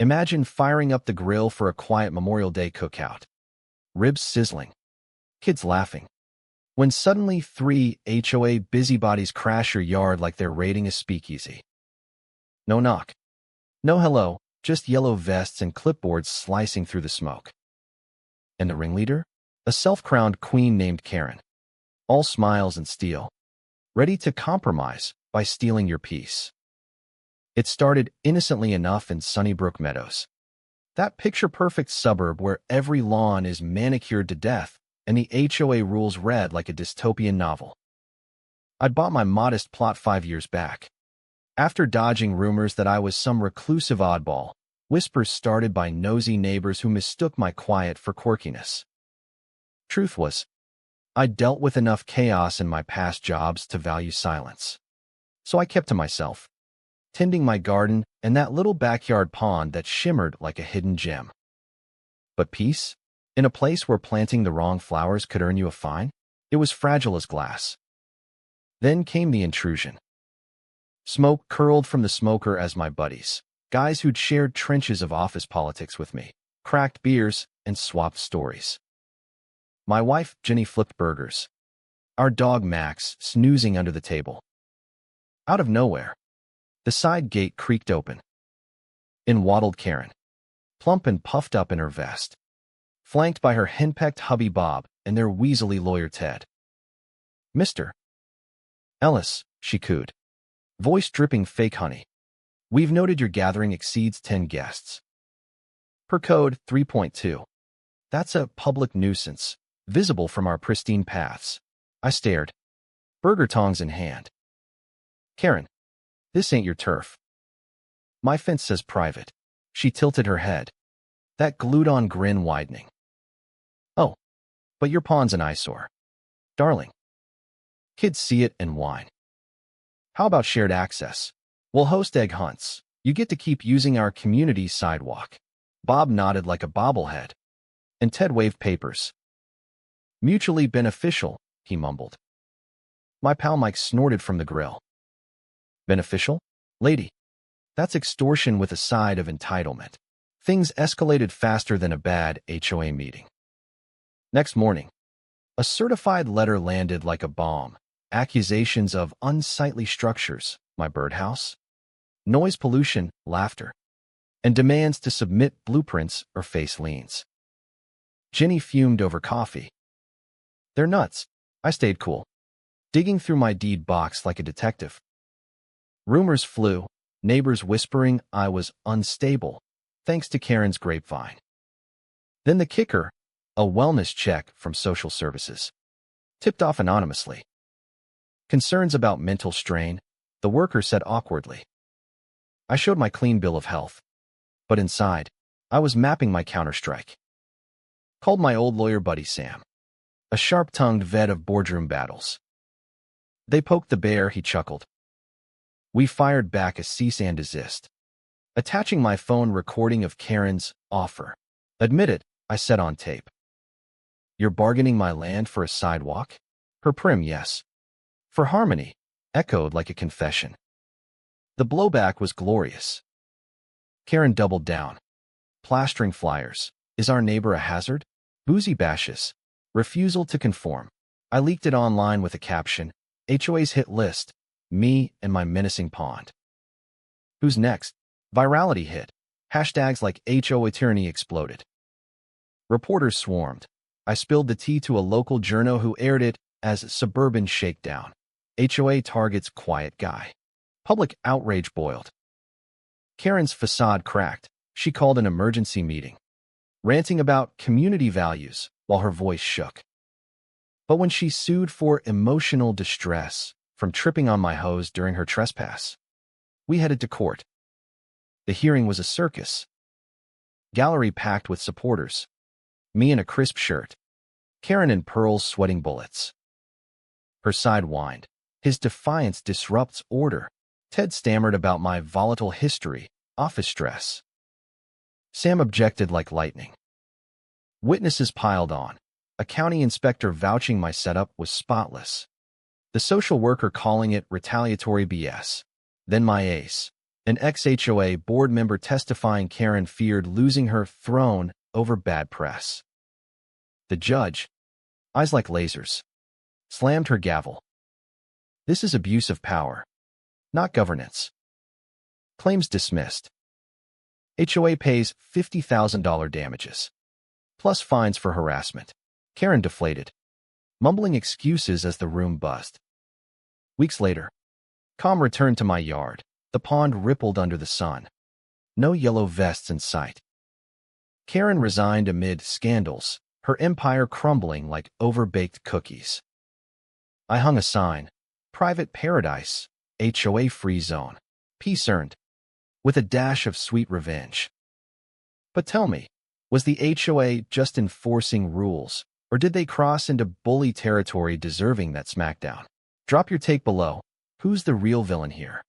Imagine firing up the grill for a quiet Memorial Day cookout. Ribs sizzling. Kids laughing. When suddenly 3 HOA busybodies crash your yard like they're raiding a speakeasy. No knock. No hello, just yellow vests and clipboards slicing through the smoke. And the ringleader? A self-crowned queen named Karen. All smiles and steel. Ready to compromise by stealing your peace. It started innocently enough in Sunnybrook Meadows. That picture-perfect suburb where every lawn is manicured to death and the HOA rules read like a dystopian novel. I'd bought my modest plot 5 years back. After dodging rumors that I was some reclusive oddball, whispers started by nosy neighbors who mistook my quiet for quirkiness. Truth was, I'd dealt with enough chaos in my past jobs to value silence. So I kept to myself, tending my garden and that little backyard pond that shimmered like a hidden gem. But peace? In a place where planting the wrong flowers could earn you a fine? It was fragile as glass. Then came the intrusion. Smoke curled from the smoker as my buddies, guys who'd shared trenches of office politics with me, cracked beers, and swapped stories. My wife, Jenny, flipped burgers. Our dog, Max, snoozing under the table. Out of nowhere, the side gate creaked open. In waddled Karen, plump and puffed up in her vest, flanked by her henpecked hubby Bob and their weaselly lawyer Ted. "Mr. Ellis," she cooed, voice dripping fake honey. "We've noted your gathering exceeds 10 guests. Per code 3.2. That's a public nuisance, visible from our pristine paths." I stared, burger tongs in hand. "Karen, this ain't your turf. My fence says private." She tilted her head, that glued-on grin widening. "Oh, but your pond's an eyesore. Darling. Kids see it and whine. How about shared access? We'll host egg hunts. You get to keep using our community sidewalk." Bob nodded like a bobblehead, and Ted waved papers. "Mutually beneficial," he mumbled. My pal Mike snorted from the grill. "Beneficial? Lady, that's extortion with a side of entitlement." Things escalated faster than a bad HOA meeting. Next morning, a certified letter landed like a bomb. Accusations of unsightly structures, my birdhouse, noise pollution, laughter, and demands to submit blueprints or face liens. Jenny fumed over coffee. "They're nuts." I stayed cool, digging through my deed box like a detective. Rumors flew, neighbors whispering I was unstable, thanks to Karen's grapevine. Then the kicker, a wellness check from social services, tipped off anonymously. Concerns about mental strain, the worker said awkwardly. I showed my clean bill of health, but inside, I was mapping my counterstrike. Called my old lawyer buddy Sam, a sharp-tongued vet of boardroom battles. They poked the bear, he chuckled. We fired back a cease and desist, attaching my phone recording of Karen's offer. "Admit it," I said on tape. "You're bargaining my land for a sidewalk?" Her prim yes. "For harmony," echoed like a confession. The blowback was glorious. Karen doubled down, plastering flyers. "Is our neighbor a hazard? Boozy bashes. Refusal to conform." I leaked it online with a caption, "HOA's hit list, me and my menacing pond." Who's next? Virality hit. Hashtags like HOA tyranny exploded. Reporters swarmed. I spilled the tea to a local journo who aired it as Suburban Shakedown. HOA targets quiet guy. Public outrage boiled. Karen's facade cracked. She called an emergency meeting, ranting about community values while her voice shook. But when she sued for emotional distress from tripping on my hose during her trespass, we headed to court. The hearing was a circus. Gallery packed with supporters. Me in a crisp shirt. Karen in pearls sweating bullets. Her side whined. His defiance disrupts order. Ted stammered about my volatile history, office stress. Sam objected like lightning. Witnesses piled on. A county inspector vouching my setup was spotless. The social worker calling it retaliatory BS. Then my ace, An ex-HOA board member testifying Karen feared losing her throne over bad press. The judge, eyes like lasers, slammed her gavel. This is abuse of power, not governance. Claims dismissed. HOA pays $50,000 damages, plus fines for harassment. Karen deflated, mumbling excuses as the room buzzed. Weeks later, calm returned to my yard. The pond rippled under the sun. No yellow vests in sight. Karen resigned amid scandals, her empire crumbling like overbaked cookies. I hung a sign, Private Paradise, HOA Free Zone, peace earned, with a dash of sweet revenge. But tell me, was the HOA just enforcing rules, or did they cross into bully territory deserving that smackdown? Drop your take below. Who's the real villain here?